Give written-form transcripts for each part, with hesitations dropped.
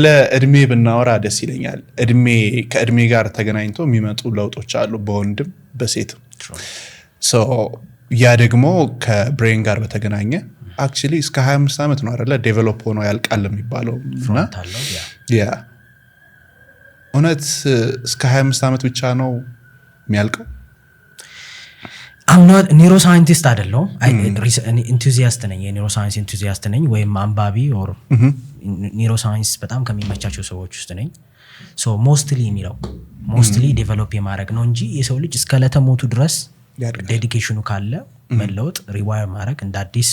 ለእድሜ ብናወራ ደስ ይለኛል። እድሜ ከእድሜ ጋር ተገናኝቶ የሚመጡ ለውጦች አሉ በወንድም በሴትም። ሶ ያ ደግሞ ከብሬን ጋር በተገናኘ አክቹሊ እስከ 25 ዓመት ነው አይደለ ዴቨሎፕ ሆኖ ያልቃል የሚባለው እና ያ እውነት እስከ 25 ዓመት ብቻ ነው የሚያልቀው? I'm not neuroscientist አይደለሁም። enthusiast ነኝ፣ የኒውሮሳይንስ enthusiast ነኝ ወይም አንባቢ or ኒውሮሳይንስ በጣም ከሚመቻቸው ሰዎች ውስጥ ነኝ። ሶ ሞስትሊ ዴቨሎፕ የማድረግ ነው እንጂ የሰው ልጅ እስከ ለተሞቱ ድረስ ዴዲኬሽኑ ካለ መለወጥ ሪዋየር ማድረግ እንደ አዲስ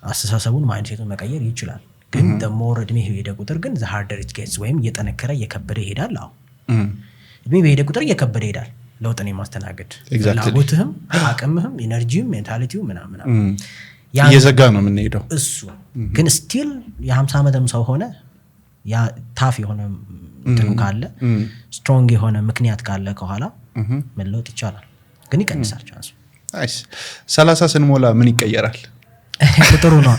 አስተሳሰቡን ማይንድሴቱን መቀየር ይችላል። ግን ደሞር እድሜ ሄደ ቁጥር ግን the harder it gets ወይም እየጠነከረ እየከበደ ይሄዳል። አዎ እድሜ በሄደ ቁጥር እየከበደ ይሄዳል ለውጥን የማስተናገድ ፍላጎትህም አቅምህም ኢነርጂም ሜንታሊቲው ምናምን እየዘጋ ነው የምንሄደው። እሱ ግን ስቲል የ50 ዓመትም ሰው ሆነ ያ ታፍ የሆነ እንትኑ ካለ ስትሮንግ የሆነ ምክንያት ካለ ከኋላ መለወጥ ይቻላል። ግን ይቀንሳል ቻንሱ። ናይስ 30 ስንሞላ ምን ይቀየራል? ቁጥሩ ነው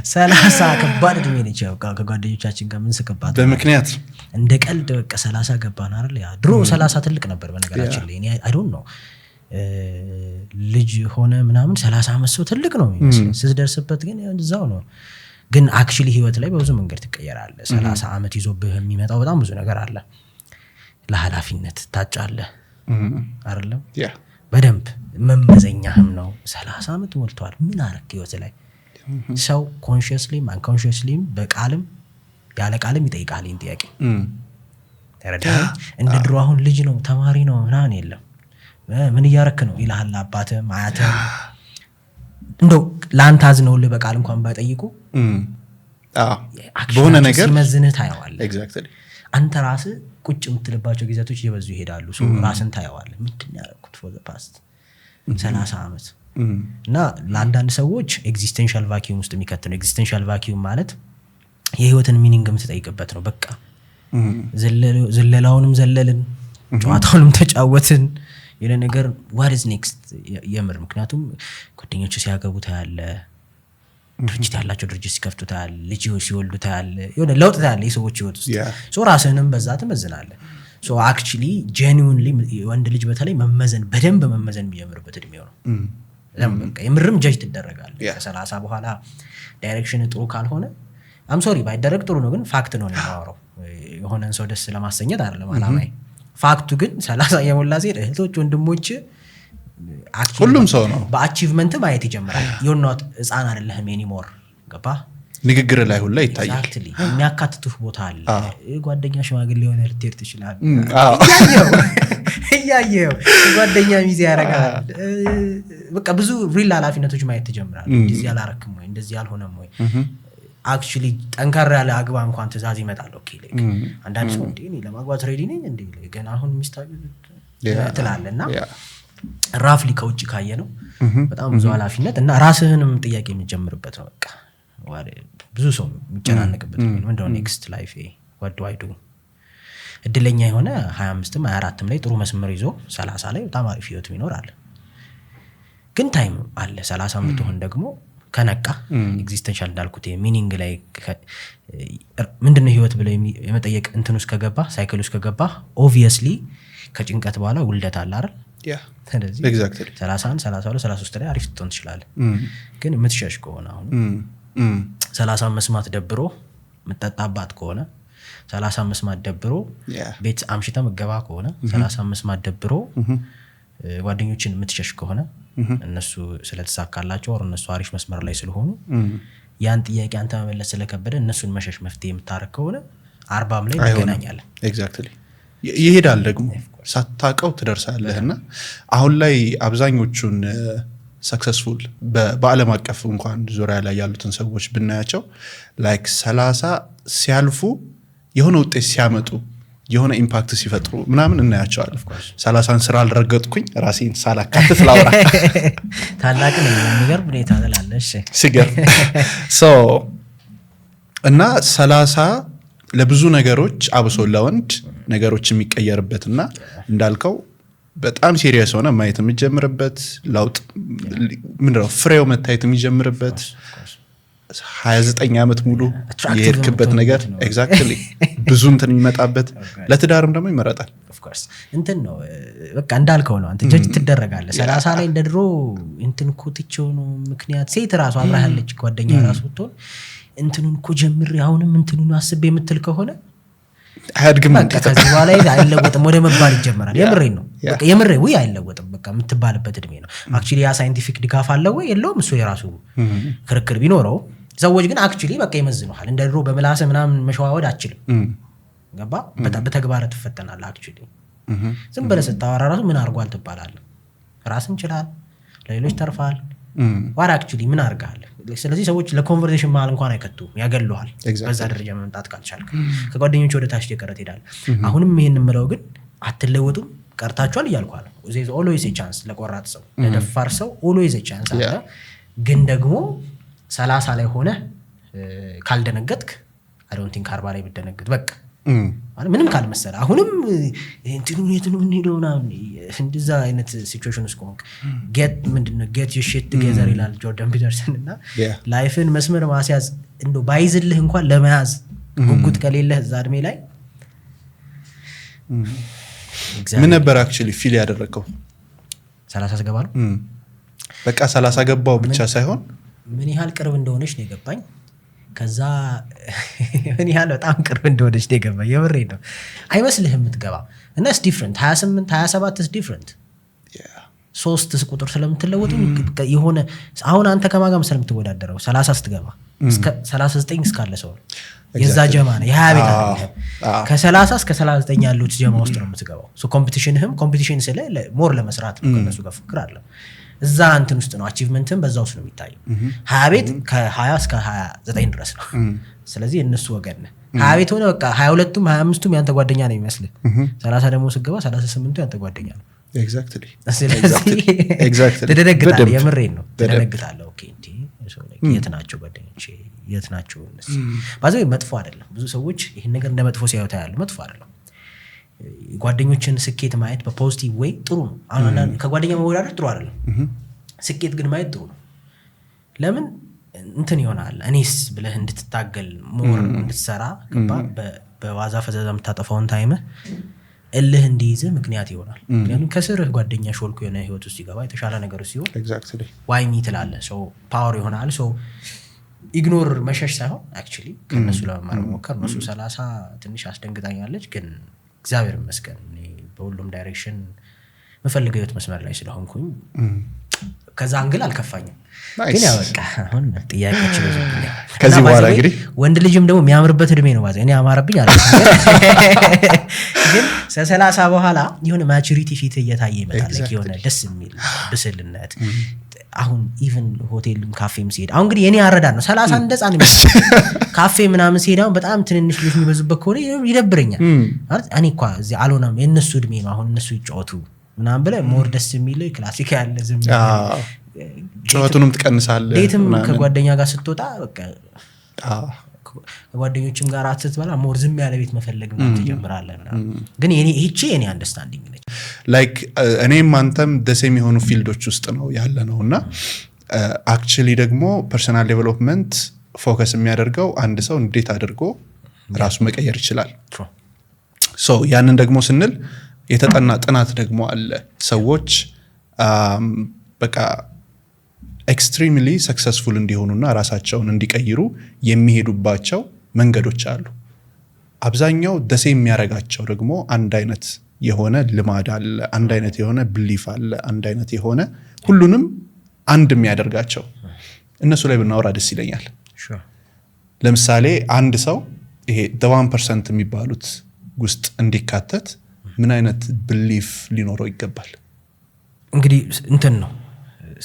30 ከባድ እድሜ ነች። ያው ከጓደኞቻችን ጋር ምን ስከባት በምክንያት እንደ ቀልድ በቃ 30 ገባን አይደል? ያ ድሮ 30 ትልቅ ነበር በነገራችን ላይ። እኔ አይ ዶንት ኖ ልጅ ሆነ ምናምን 30 ዓመት ሰው ትልቅ ነው የሚመስለው። ስትደርስበት ግን እዛው ነው። ግን አክቹሊ ህይወት ላይ በብዙ መንገድ ትቀየራለህ። 30 ዓመት ይዞብህ የሚመጣው በጣም ብዙ ነገር አለ። ለኃላፊነት ታጫለህ አይደለም? በደንብ መመዘኛህም ነው። 30 ዓመት ሞልቷል ምን አረክ ህይወት ላይ? ሰው ኮንሺየስሊም አንኮንሺየስሊም በቃልም ያለ ቃልም ይጠይቃል ይህን ጥያቄ። ተረዳኸኝ? እንደ ድሮ አሁን ልጅ ነው ተማሪ ነው ምናምን የለም። ምን እያረክ ነው ይልሃል አባትህም አያትህም። እንደው ለአንተ አዝነውልህ በቃል እንኳን ባይጠይቁ በሆነ ነገር ሲመዝንህ ታየዋለህ። ኤግዛክትሊ አንተ ራስህ ቁጭ የምትልባቸው ጊዜያቶች እየበዙ ይሄዳሉ። ራስን ታየዋለህ። ምንድን ያደረኩት for the past 30 ዓመት እና ለአንዳንድ ሰዎች ኤግዚስቴንሻል ቫኪዩም ውስጥ የሚከት ነው። ኤግዚስቴንሻል ቫኪዩም ማለት የህይወትን ሚኒንግ የምትጠይቅበት ነው። በቃ ዘለላውንም ዘለልን ጨዋታውንም ተጫወትን የለ ነገር what is next የምር። ምክንያቱም ጓደኞቹ ሲያገቡ ታያለ፣ ድርጅት ያላቸው ድርጅት ሲከፍቱ ታያለ፣ ልጆች ሲወልዱ ታያለ፣ የሆነ ለውጥ ታያለ የሰዎች ህይወት ውስጥ። ሶ ራስህንም በዛ ትመዝናለህ። ሶ አክቹሊ ጄኒዩንሊ ወንድ ልጅ በተለይ በደንብ መመዘን የሚጀምርበት እድሜው ነው። በቃ የምርም ጀጅ ትደረጋለህ። ከ30 በኋላ ዳይሬክሽን ጥሩ ካልሆነ አም ሶሪ ባይደረግ ጥሩ ነው፣ ግን ፋክት ነው የሚያወራው። የሆነን ሰው ደስ ለማሰኘት አይደለም አላማዬ። ፋክቱ ግን 30 የሞላ ሴት እህቶች ወንድሞች ሁሉም ሰው ነው በአቺቭመንት ማየት ይጀምራል። you're not ህፃን አይደለህም anymore። ገባ? ንግግር ላይ ሁላ ይታያል። ኤግዛክትሊ የሚያካትቱህ ቦታ አለ። ጓደኛ ሽማግሌ ሆነ ልትሄድ ትችላለህ። እያየኸው ጓደኛ ሚዜ ያደርጋል። በቃ ብዙ ሪል ኃላፊነቶች ማየት ትጀምራለህ። እንደዚህ አላረክም ወይ እንደዚህ አልሆነም ወይ አክቹሊ ጠንካራ ያለ አግባ እንኳን ትእዛዝ ይመጣል። ኦኬ ላይክ አንዳንድ ሰው እንዴ እኔ ለማግባት ሬዲ ነኝ እንዴ ገና አሁን ሚስታዩ ትላለና ራፍሊ ከውጭ ካየ ነው በጣም ብዙ ኃላፊነት እና ራስህንም ጥያቄ የሚጀምርበት ነው። በቃ ብዙ ሰው የሚጨናነቅበት ነው። ምንድነው ኔክስት ላይፍ what do I do? እድለኛ የሆነ 25ም 24ም ላይ ጥሩ መስመር ይዞ 30 ላይ በጣም አሪፍ ህይወት ይኖራል። ግን ታይም አለ 30 ምትሆን ደግሞ ከነቃ ኤግዚስቴንሻል እንዳልኩት ሚኒንግ ላይ ምንድነው ህይወት ብለ የመጠየቅ እንትን ውስጥ ከገባ ሳይክል ውስጥ ከገባ ኦብቪየስሊ ከጭንቀት በኋላ ውልደት አለ አይደል? ስለዚህ ኤግዛክትሊ 30 32 33 ላይ አሪፍ ትሆን ትችላለህ። ግን የምትሸሽ ከሆነ አሁን 30 መስማት ደብሮ የምትጠጣባት ከሆነ 30 መስማት ደብሮ ቤት አምሽታ መገባ ከሆነ 30 መስማት ደብሮ ጓደኞችን የምትሸሽ ከሆነ እነሱ ስለተሳካላቸው ወር እነሱ አሪፍ መስመር ላይ ስለሆኑ ያን ጥያቄ አንተ መመለስ ስለከበደ እነሱን መሸሽ መፍትሄ የምታረክ ከሆነ 40 ላይ ይገናኛል። ኤግዛክትሊ ይሄዳል። ደግሞ ሳታቀው ትደርሳለህና አሁን ላይ አብዛኞቹን ሰክሰስፉል በዓለም አቀፍ እንኳን ዙሪያ ላይ ያሉትን ሰዎች ብናያቸው ላይክ 30 ሲያልፉ የሆነ ውጤት ሲያመጡ የሆነ ኢምፓክት ሲፈጥሩ ምናምን እናያቸዋለን። 30 ስራ አልረገጥኩኝ ራሴን ሳላካትት ላውራ ታላቅ ነው የሚገርም ሁኔታ ተላለሽ ሲገር እና 30 ለብዙ ነገሮች አብሶ ለወንድ ነገሮች የሚቀየርበትና እንዳልከው በጣም ሲሪየስ ሆነ ማየት የሚጀምርበት ለውጥ ምንድነው ፍሬው መታየት የሚጀምርበት 29 ዓመት ሙሉ የሄድክበት ነገር ኤግዛክትሊ ብዙ እንትን የሚመጣበት ለትዳርም ደግሞ ይመረጣል። ኦፍ ኮርስ እንትን ነው በቃ እንዳልከው ነው። አንተ ጀጅ ትደረጋለህ 30 ላይ እንደ ድሮ እንትን ኮትቼው ነው ምክንያት ሴት ራሱ አብራ ያለች ጓደኛ ራሱ ብትሆን እንትኑን እኮ ጀምሬ አሁንም እንትኑን አስቤ የምትል ከሆነ አያድግም። በቃ ከዚህ በኋላ አይለወጥም ወደ መባል ይጀምራል። የምሬን ነው በቃ የምሬ ወይ አይለወጥም በቃ የምትባልበት እድሜ ነው። አክቹሊ ያ ሳይንቲፊክ ድጋፍ አለው ወይ የለውም እሱ የራሱ ክርክር ቢኖረው ሰዎች ግን አክቹሊ በቃ ይመዝኑሃል። እንደ ድሮ በምላስ ምናምን መሸዋወድ አችልም ገባ በተግባር ትፈተናለህ። አክቹሊ ዝም ብለህ ስታወራ ራሱ ምን አድርጓል ትባላለህ። ራስን ችላል ለሌሎች ተርፋል ዋር አክቹሊ ምን አድርጋል። ስለዚህ ሰዎች ለኮንቨርሴሽን መሀል እንኳን አይከቱም ያገሉሃል። በዛ ደረጃ መምጣት ካልቻልክ ከጓደኞች ወደ ታች እየቀረት ሄዳል። አሁንም ይሄን የምለው ግን አትለወጡም ቀርታችኋል እያልኳል። ዜዝ ኦልዌይስ ኤ ቻንስ ለቆራጥ ሰው ለደፋር ሰው ኦልዌይስ ኤ ቻንስ አለ። ግን ደግሞ 30 ላይ ሆነ ካልደነገጥክ አይ ዶንት ቲንክ 40 ላይ ብትደነግጥ በቃ ምንም ካልመሰለ አሁንም እንትኑ ሄዶና እንደዛ አይነት ሲቹዌሽን ውስጥ ቆንክ ጌት ዩ ሺት ቱጌዘር ይላል ጆርዳን ፒተርሰን። እና ላይፍን መስመር ማስያዝ እንደው ባይዝልህ እንኳን ለመያዝ ጉጉት ከሌለህ እዛ እድሜ ላይ ምን ነበር አክቹሊ ፊል ያደረከው? 30 ገባ ነው በቃ 30 ገባው ብቻ ሳይሆን ምን ያህል ቅርብ እንደሆነች ነው የገባኝ። ከዛ ምን ያህል በጣም ቅርብ እንደሆነች ነው የገባኝ። የምሬን ነው አይመስልህም የምትገባ እና it's different 28 27 is different 3 ቁጥር ስለምትለወጡ የሆነ አሁን አንተ ከማን ጋር መሰለህ የምትወዳደረው 30 ስትገባ እስከ 39 እስካለ ሰው የዛ ጀማ ነው ያ ቤት አለ ከ30 እስከ 39 ያሉት ጀማ ውስጥ ነው የምትገባው። ሶ ኮምፒቲሽን ስለ ሞር ለመስራት ነው ከነሱ ጋር ፍቅር አለ እዛ እንትን ውስጥ ነው አቺቭመንትን በዛ ውስጥ ነው የሚታየው። 20 ቤት ከ20 እስከ 29 ድረስ ነው። ስለዚህ እነሱ ወገን 20 ቤት ሆነ በቃ 22ቱም 25ቱም ያንተ ጓደኛ ነው የሚመስልህ። 30 ደግሞ ስትገባ 38ቱ ያንተ ጓደኛ ነው። ኤግዛክትሊ ትደነግጣለህ። የምሬን ነው ትደነግጣለህ። ኦኬ እንዴ የት ናቸው ጓደኞቼ የት ናቸው እነሱ? ባዘው መጥፎ አይደለም። ብዙ ሰዎች ይሄን ነገር እንደ መጥፎ ሲያዩት ያያሉ። መጥፎ አይደለም። ጓደኞችን ስኬት ማየት በፖዚቲቭ ወይ ጥሩ ነው። አሁን ከጓደኛ መወዳደር ጥሩ አይደለም። ስኬት ግን ማየት ጥሩ ነው። ለምን እንትን ይሆናል እኔስ ብለህ እንድትታገል ሞር እንድትሰራ በዋዛ ፈዘዛ የምታጠፋውን ታይም እልህ እንዲይዝህ ምክንያት ይሆናል። ምክንያቱም ከስርህ ጓደኛ ሾልኩ የሆነ ህይወት ውስጥ ይገባ የተሻለ ነገር ሲሆን ዋይ ሚ ትላለህ። ሶ ፓወር ይሆናል። ሶ ኢግኖር መሸሽ ሳይሆን አክቹሊ ከነሱ ለመማር መሞከር። እነሱ 30 ትንሽ አስደንግጣኛለች ግን እግዚአብሔር ይመስገን በሁሉም ዳይሬክሽን መፈልገው ህይወት መስመር ላይ ስለሆንኩኝ ከዛ አንግል አልከፋኝም። ግን ያው በቃ አሁን ጥያቄዎች በዝብኝ ከዚህ በኋላ እንግዲህ ወንድ ልጅም ደግሞ የሚያምርበት እድሜ ነው ማለት እኔ አማረብኝ አለ ግን 30 በኋላ የሆነ ማቹሪቲ ፊት እየታየ ይመጣል። የሆነ ደስ የሚል ብስልነት አሁን ኢቭን ሆቴልም ካፌም ሲሄድ አሁን እንግዲህ የኔ አረዳድ ነው 30 እንደጻን ካፌ ምናምን ሲሄድ አሁን በጣም ትንንሽ ልጅ የሚበዙበት ከሆነ ይደብረኛል ማለት እኔ እንኳን እዚህ አልሆነም የነሱ እድሜ ነው አሁን እነሱ ይጫወቱ ምናምን ብለህ ሞር ደስ የሚል ክላሲክ ያለ ዝም ጨዋታውንም ትቀንሳለህ። ዴትም ከጓደኛ ጋር ስትወጣ በቃ ከጓደኞችም ጋር ስትበላ ሞር ዝም ያለ ቤት መፈለግ ምናምን ትጀምራለህ ምናምን። ግን የኔ አንደርስታንዲንግ ነች ላይክ እኔም አንተም ደሴም የሆኑ ፊልዶች ውስጥ ነው ያለ ነውና አክቹሊ ደግሞ ፐርሰናል ዴቨሎፕመንት ፎከስ የሚያደርገው አንድ ሰው እንዴት አድርጎ ራሱ መቀየር ይችላል። ሶ ያንን ደግሞ ስንል የተጠና ጥናት ደግሞ አለ። ሰዎች በቃ ኤክስትሪምሊ ሰክሰስፉል እንዲሆኑና ራሳቸውን እንዲቀይሩ የሚሄዱባቸው መንገዶች አሉ። አብዛኛው ደሴ የሚያረጋቸው ደግሞ አንድ አይነት የሆነ ልማድ አለ፣ አንድ አይነት የሆነ ብሊፍ አለ፣ አንድ አይነት የሆነ ሁሉንም አንድ የሚያደርጋቸው እነሱ ላይ ብናወራ ደስ ይለኛል። ለምሳሌ አንድ ሰው ይሄ 1% የሚባሉት ውስጥ እንዲካተት ምን አይነት ብሊፍ ሊኖረው ይገባል? እንግዲህ እንትን ነው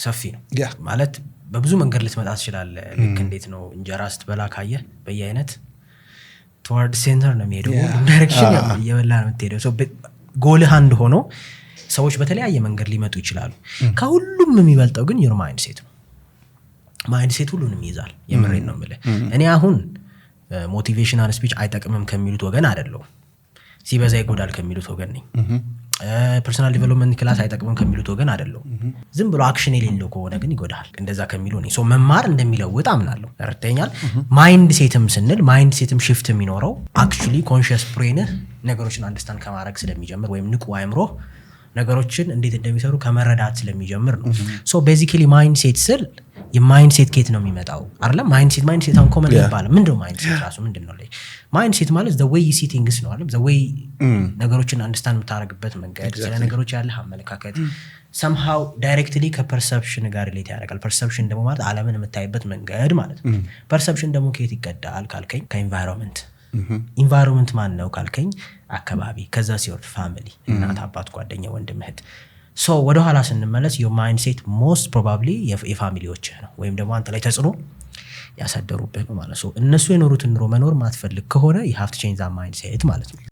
ሰፊ ነው ማለት በብዙ መንገድ ልትመጣ ትችላለህ። ልክ እንዴት ነው እንጀራ ስትበላ ካየህ በየአይነት toward center ነው የሚሄደው ዳይሬክሽን እየበላ ነው የምትሄደው። ሶ ጎልህ አንድ ሆኖ ሰዎች በተለያየ መንገድ ሊመጡ ይችላሉ። ከሁሉም የሚበልጠው ግን your mindset ነው። ማይንድሴት ሁሉንም ይይዛል። የምሬን ነው የምልህ። እኔ አሁን ሞቲቬሽናል ስፒች አይጠቅምም ከሚሉት ወገን አይደለሁም። ሲበዛ ይጎዳል ከሚሉት ወገን ነኝ። ፐርሰናል ዲቨሎፕመንት ክላስ አይጠቅምም ከሚሉት ወገን አይደለም። ዝም ብሎ አክሽን የሌለው ከሆነ ግን ይጎዳል። እንደዛ ከሚሉ ነው ሶ መማር እንደሚለውጥ አምናለሁ። ረድተኛል። ማይንድ ሴትም ስንል ማይንድ ሴትም ሽፍት የሚኖረው አክቹሊ ኮንሺየስ ብሬንህ ነገሮችን አንደርስታንድ ከማድረግ ስለሚጀምር ወይም ንቁ አእምሮ ነገሮችን እንዴት እንደሚሰሩ ከመረዳት ስለሚጀምር ነው። ሶ ቤዚካሊ ማይንድ ሴት ስል የማይንድ ሴት ኬት ነው የሚመጣው አይደለም። ማይንድ ሴት አሁን ኮመን ይባላል። ምንድነው ማይንድ ሴት ራሱ ምንድነው? ላይ ማይንድ ሴት ማለት the way you see things ነው አይደል? the way ነገሮችን አንደርስታንድ የምታደርግበት መንገድ፣ ስለ ነገሮች ያለህ አመለካከት somehow directly ከፐርሰፕሽን ጋር ሪሌት ያደርጋል። ፐርሰፕሽን ደግሞ ማለት ዓለምን የምታይበት መንገድ ማለት ነው። ፐርሰፕሽን ደግሞ ከየት ይቀዳል ካልከኝ ከኢንቫይሮንመንት ኢንቫይሮንመንት ማን ነው ካልከኝ አካባቢ፣ ከዛ ሲወርድ ፋሚሊ፣ እናት፣ አባት፣ ጓደኛ፣ ወንድም፣ እህት። ሶ ወደ ኋላ ስንመለስ your mindset most probably የፋሚሊዎች ነው ወይም ደግሞ አንተ ላይ ተጽዕኖ ያሳደሩበት ነው ማለት ነው። እነሱ የኖሩትን ኑሮ መኖር ማትፈልግ ከሆነ you have to change that mindset ማለት ነው።